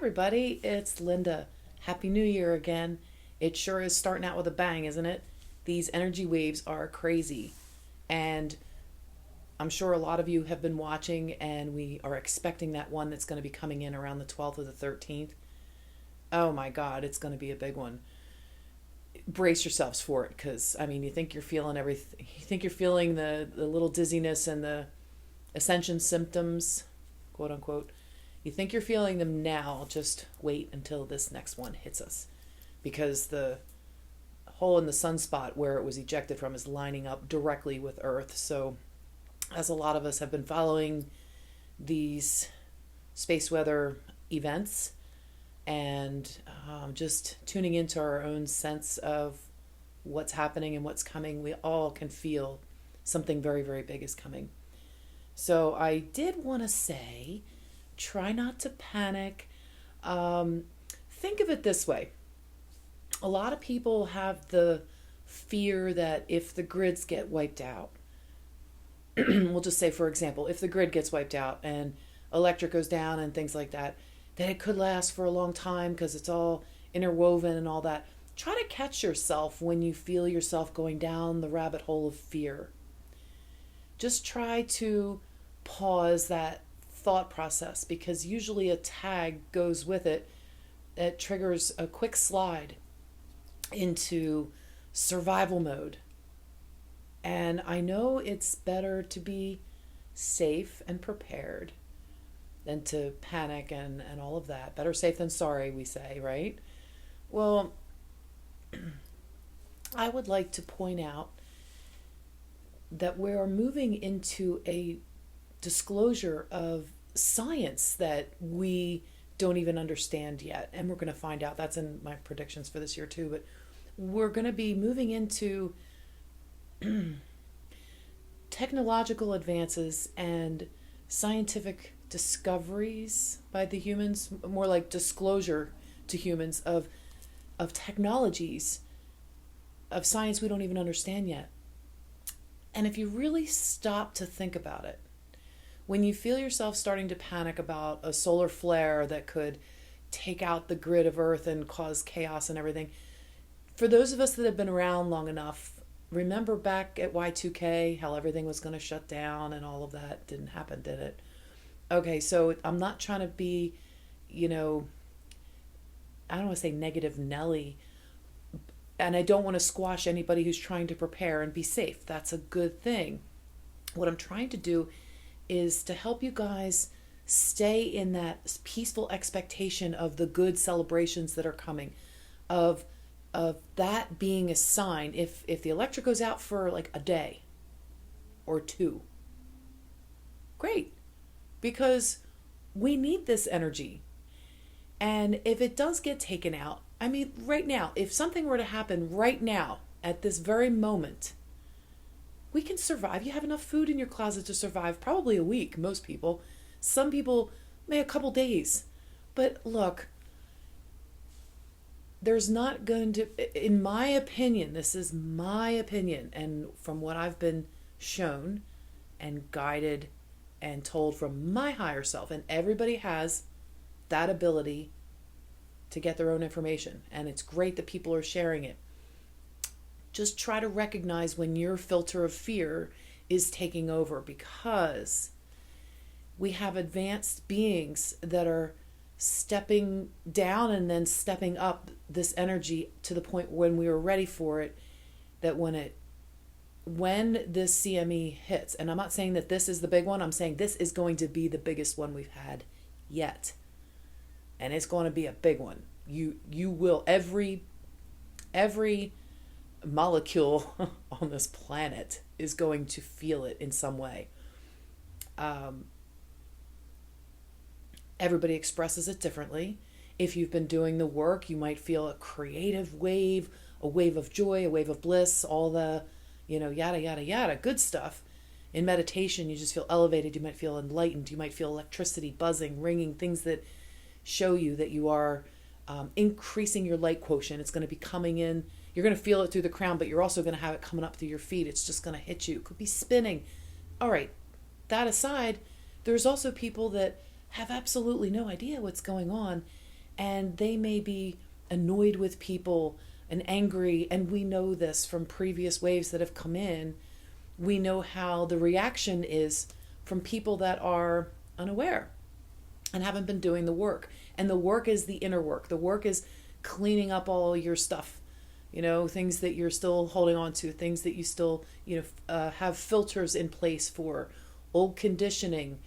everybody, it's Linda. Happy New Year again. It sure is starting out with a bang, isn't it? These energy waves are crazy. And I'm sure a lot of you have been watching, and we are expecting that one that's going to be coming in around the 12th or the 13th. Oh my God, it's going to be a big one. Brace yourselves for it, because I mean, you think you're feeling everything. You think you're feeling the little dizziness and the ascension symptoms, quote unquote. You think you're feeling them now. Just wait until this next one hits us, because the hole in the sunspot where it was ejected from is lining up directly with Earth. So, as a lot of us have been following these space weather events and just tuning into our own sense of what's happening and what's coming, we all can feel something very, very big is coming. So I did want to say, try not to panic. Think of it this way. A lot of people have the fear that if the grids get wiped out, we'll just say, for example, if the grid gets wiped out and electric goes down and things like that, that it could last for a long time because it's all interwoven and all that. Try to catch yourself when you feel yourself going down the rabbit hole of fear. Just try to pause that thought process, because usually a tag goes with it that triggers a quick slide into survival mode. And I know it's better to be safe and prepared than to panic and all of that. Better safe than sorry, we say, right? Well, I would like to point out that we are moving into a disclosure of science that we don't even understand yet. And we're going to find out. That's in my predictions for this year too. But we're going to be moving into technological advances and scientific discoveries by the humans, more like disclosure to humans of technologies, of science we don't even understand yet. And if you really stop to think about it, when you feel yourself starting to panic about a solar flare that could take out the grid of Earth and cause chaos and everything, for those of us that have been around long enough, remember back at Y2K, how everything was going to shut down and all of that didn't happen, did it? Okay, so I'm not trying to be, I don't want to say negative Nelly, and I don't want to squash anybody who's trying to prepare and be safe. That's a good thing. What I'm trying to do is to help you guys stay in that peaceful expectation of the good celebrations that are coming, of that being a sign. If the electric goes out for like a day or two, great, because we need this energy. And if it does get taken out, I mean, right now, if something were to happen right now, at this very moment, we can survive. You have enough food in your closet to survive probably a week, most people. Some people may a couple days. But look, there's not going to, in my opinion, this is my opinion, and from what I've been shown and guided and told from my higher self, and everybody has that ability to get their own information, and it's great that people are sharing it. Just try to recognize when your filter of fear is taking over, because we have advanced beings that are stepping down and then stepping up this energy to the point when we were ready for it, that when this CME hits, and I'm not saying that this is the big one, I'm saying this is going to be the biggest one we've had yet. And it's going to be a big one. You will, every molecule on this planet is going to feel it in some way. Everybody expresses it differently. If you've been doing the work, you might feel a creative wave, a wave of joy, a wave of bliss, all the, yada, yada, yada, good stuff. In meditation, you just feel elevated. You might feel enlightened. You might feel electricity, buzzing, ringing, things that show you that you are increasing your light quotient. It's going to be coming in. You're going to feel it through the crown, but you're also going to have it coming up through your feet. It's just going to hit you. It could be spinning. All right. That aside, there's also people that have absolutely no idea what's going on, and they may be annoyed with people and angry, and we know this from previous waves that have come in. We know how the reaction is from people that are unaware and haven't been doing the work. And the work is the inner work. The work is cleaning up all your stuff, things that you're still holding on to, things that you still, have filters in place for, old conditioning,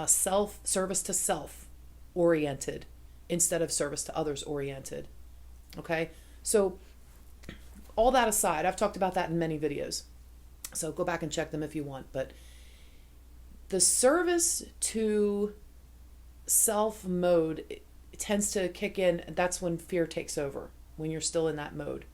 service to self oriented instead of service to others oriented. Okay. So all that aside, I've talked about that in many videos. So go back and check them if you want. But the service to self mode, it tends to kick in. That's when fear takes over, when you're still in that mode.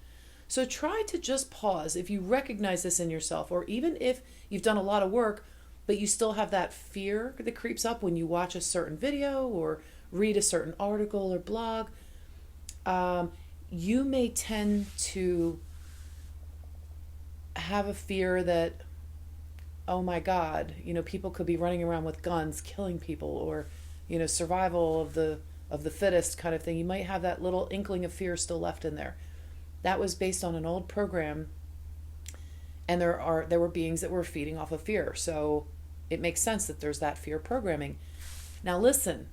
So try to just pause. If you recognize this in yourself, or even if you've done a lot of work, but you still have that fear that creeps up when you watch a certain video or read a certain article or blog, you may tend to have a fear that, oh my God, people could be running around with guns, killing people, or, survival of the fittest kind of thing. You might have that little inkling of fear still left in there. That was based on an old program, and there were beings that were feeding off of fear. So it makes sense that there's that fear programming. Now listen,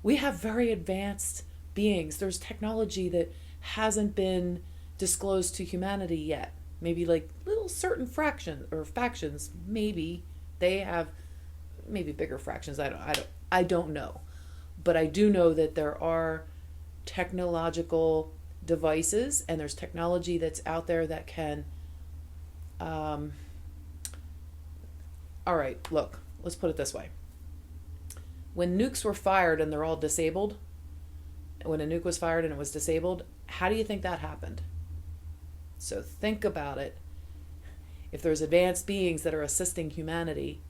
we have very advanced beings. There's technology that hasn't been disclosed to humanity yet. Maybe like little certain fractions or factions. Maybe they have maybe bigger fractions. I don't know, but I do know that there are technological devices, and there's technology that's out there that can. All right, look. Let's put it this way. When nukes were fired and they're all disabled, when a nuke was fired and it was disabled, how do you think that happened? So think about it. If there's advanced beings that are assisting humanity,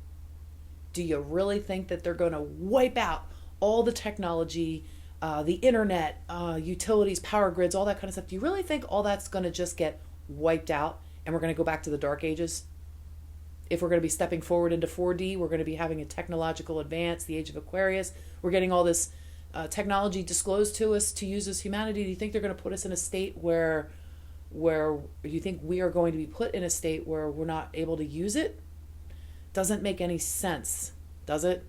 do you really think that they're going to wipe out all the technology, the internet, utilities, power grids, all that kind of stuff? Do you really think all that's going to just get wiped out and we're going to go back to the dark ages? If we're going to be stepping forward into 4D, we're going to be having a technological advance, the age of Aquarius. We're getting all this technology disclosed to us to use as humanity. Do you think they're going to put us in a state where you think we are going to be put in a state where we're not able to use it? Doesn't make any sense, does it?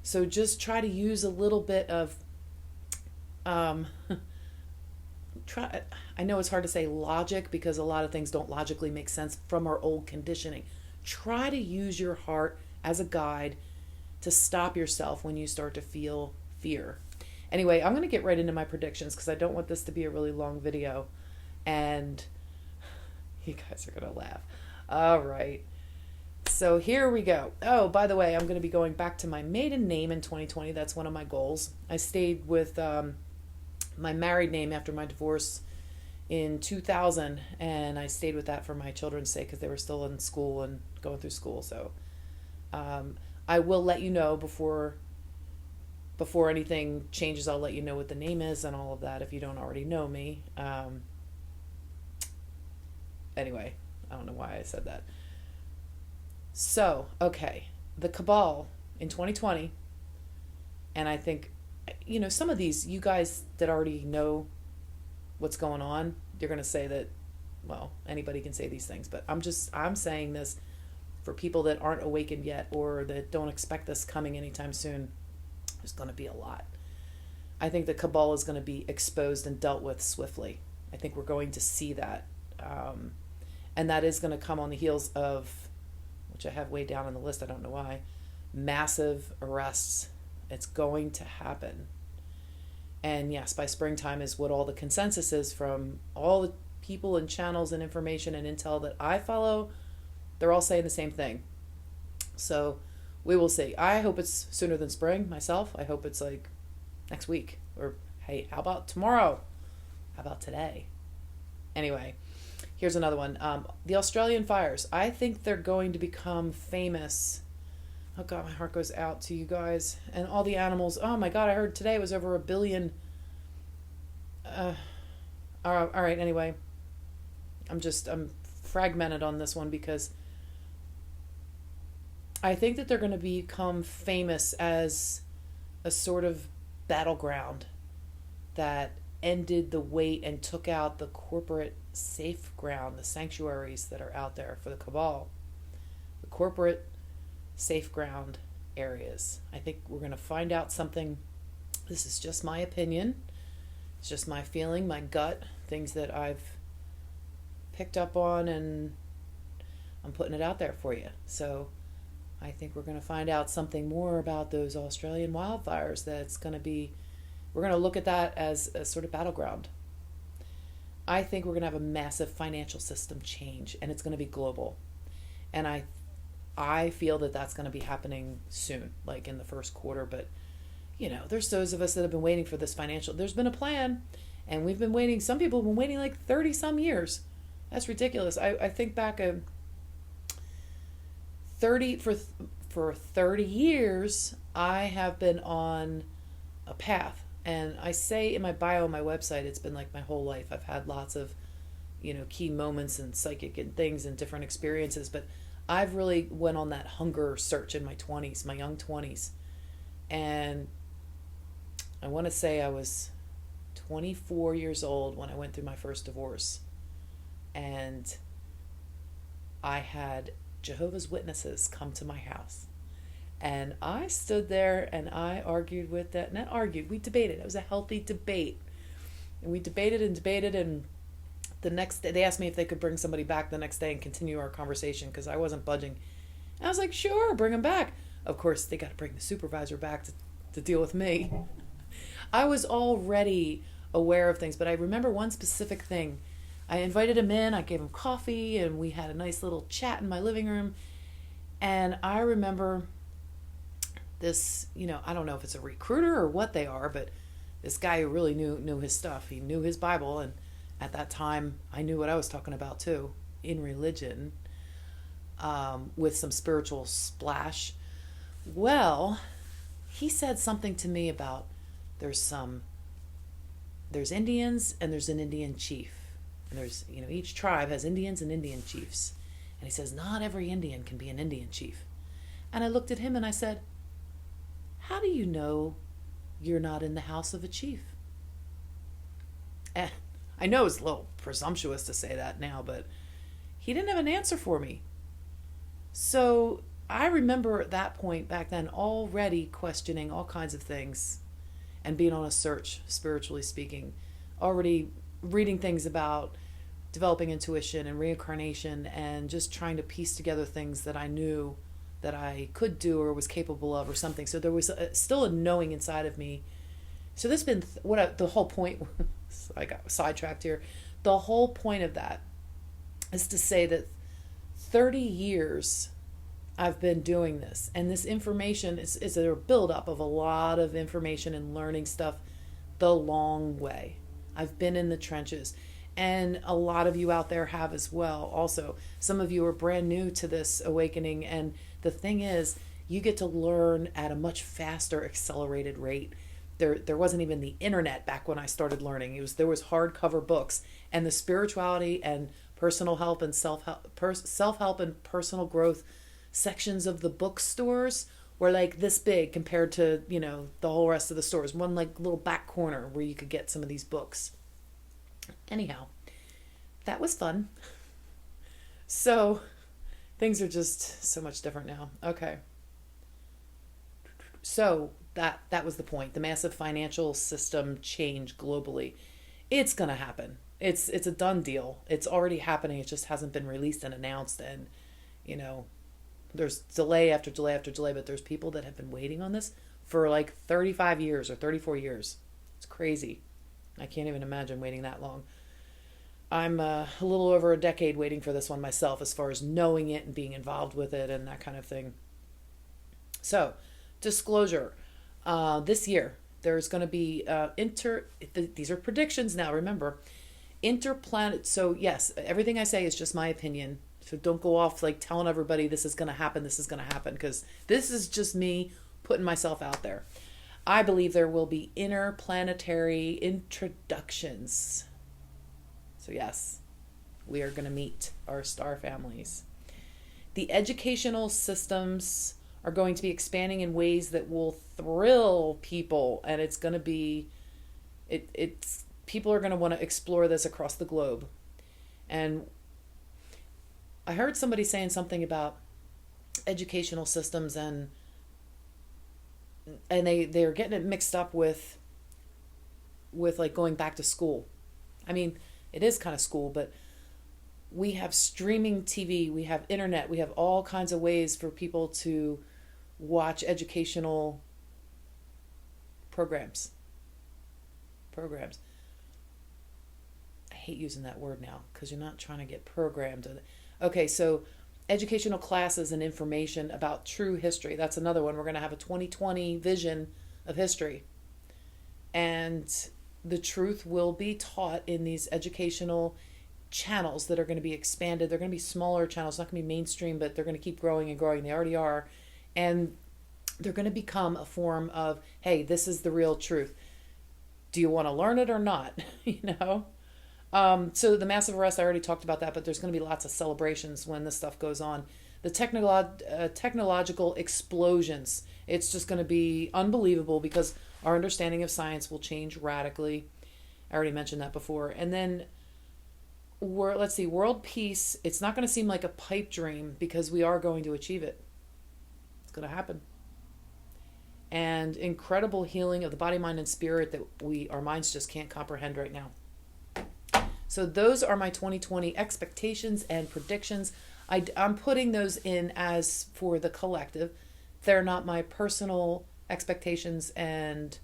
So just try to use a little bit of I know it's hard to say logic because a lot of things don't logically make sense from our old conditioning. Try to use your heart as a guide to stop yourself when you start to feel fear. Anyway, I'm going to get right into my predictions because I don't want this to be a really long video. And you guys are going to laugh. All right. So here we go. Oh, by the way, I'm going to be going back to my maiden name in 2020. That's one of my goals. I stayed with my married name after my divorce in 2000, and I stayed with that for my children's sake because they were still in school and going through school. So I will let you know before anything changes. I'll let you know what the name is and all of that if you don't already know me. Anyway, I don't know why I said that. So, okay, the Cabal in 2020, and I think, some of these, you guys that already know what's going on, you're going to say that, well, anybody can say these things, but I'm saying this for people that aren't awakened yet or that don't expect this coming anytime soon. There's going to be a lot. I think the Cabal is going to be exposed and dealt with swiftly. I think we're going to see that. And that is going to come on the heels of, which I have way down on the list, I don't know why, massive arrests. It's going to happen. And yes, by springtime is what all the consensus is from all the people and channels and information and intel that I follow. They're all saying the same thing. So we will see. I hope it's sooner than spring myself. I hope it's like next week. Or hey, how about tomorrow? How about today? Anyway, here's another one. The Australian fires. I think they're going to become famous. Oh God, my heart goes out to you guys. And all the animals. Oh my God, I heard today it was over 1 billion. All right, anyway. I'm fragmented on this one because I think that they're going to become famous as a sort of battleground that ended the wait and took out the corporate safe ground, the sanctuaries that are out there for the cabal, the corporate safe ground areas. I think we're going to find out something. This is just my opinion. It's just my feeling, my gut, things that I've picked up on, and I'm putting it out there for you. So I think we're going to find out something more about those Australian wildfires. That's going to be, we're going to look at that as a sort of battleground. I think we're going to have a massive financial system change, and it's going to be global. And I feel that that's going to be happening soon, like in the first quarter. But, there's those of us that have been waiting for this financial, there's been a plan, and we've been waiting. Some people have been waiting like 30 some years. That's ridiculous. I think back 30 for 30 years I have been on a path, and I say in my bio on my website, it's been like my whole life. I've had lots of key moments and psychic and things and different experiences, but I've really went on that hunger search in my 20s, my young 20s. And I want to say I was 24 years old when I went through my first divorce, and I had Jehovah's Witnesses come to my house, and I stood there and I argued with that. Not argued, we debated. It was a healthy debate, and we debated, and the next day they asked me if they could bring somebody back the next day and continue our conversation, because I wasn't budging. And I was like, sure, bring them back. Of course, they got to bring the supervisor back to deal with me. I was already aware of things, but I remember one specific thing. I invited him in, I gave him coffee, and we had a nice little chat in my living room. And I remember this, I don't know if it's a recruiter or what they are, but this guy who really knew his stuff. He knew his Bible, and at that time, I knew what I was talking about too, in religion, with some spiritual splash. Well, he said something to me about there's Indians and there's an Indian chief. And there's, each tribe has Indians and Indian chiefs. And he says, not every Indian can be an Indian chief. And I looked at him and I said, how do you know you're not in the house of a chief? And I know it's a little presumptuous to say that now, but he didn't have an answer for me. So I remember at that point back then already questioning all kinds of things and being on a search, spiritually speaking, already reading things about developing intuition and reincarnation, and just trying to piece together things that I knew that I could do or was capable of or something. So there was still a knowing inside of me. So this has been the whole point. I got sidetracked here. The whole point of that is to say that 30 years I've been doing this, and this information is a buildup of a lot of information and learning stuff the long way. I've been in the trenches, and a lot of you out there have as well. Also, some of you are brand new to this awakening, and the thing is, you get to learn at a much faster, accelerated rate. There wasn't even the internet back when I started learning. There was hardcover books, and the spirituality and personal help and self-help and personal growth sections of the bookstores were like this big compared to, the whole rest of the stores. One like little back corner where you could get some of these books. Anyhow, that was fun. So things are just so much different now. Okay. So that was the point. The massive financial system change globally. It's going to happen. It's a done deal. It's already happening. It just hasn't been released and announced, and there's delay after delay after delay, but there's people that have been waiting on this for like 35 years or 34 years. It's crazy. I can't even imagine waiting that long. I'm a little over a decade waiting for this one myself, as far as knowing it and being involved with it and that kind of thing. So, disclosure. This year, there's going to be these are predictions now, remember. Interplanet. So, yes, everything I say is just my opinion. So don't go off like telling everybody this is going to happen, because this is just me putting myself out there. I believe there will be interplanetary introductions. So yes, we are going to meet our star families. The educational systems are going to be expanding in ways that will thrill people, and it's going to be it's people are going to want to explore this across the globe. And I heard somebody saying something about educational systems, and they're getting it mixed up with like going back to school. I mean, it is kind of school, but we have streaming TV, we have internet, we have all kinds of ways for people to watch educational programs. I hate using that word now because you're not trying to get programmed. Okay, so educational classes and information about true history. That's another one. We're going to have a 2020 vision of history. And the truth will be taught in these educational channels that are going to be expanded. They're going to be smaller channels, not going to be mainstream, but they're going to keep growing and growing. They already are. And they're going to become a form of, hey, this is the real truth. Do you want to learn it or not? So the massive arrest, I already talked about that, but there's going to be lots of celebrations when this stuff goes on. The technological explosions, it's just going to be unbelievable because our understanding of science will change radically. I already mentioned that before. And then, let's see, world peace, it's not going to seem like a pipe dream because we are going to achieve it. It's going to happen. And incredible healing of the body, mind, and spirit that our minds just can't comprehend right now. So those are my 2020 expectations and predictions. I'm putting those in as for the collective. They're not my personal expectations and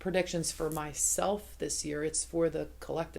predictions for myself this year. It's for the collective.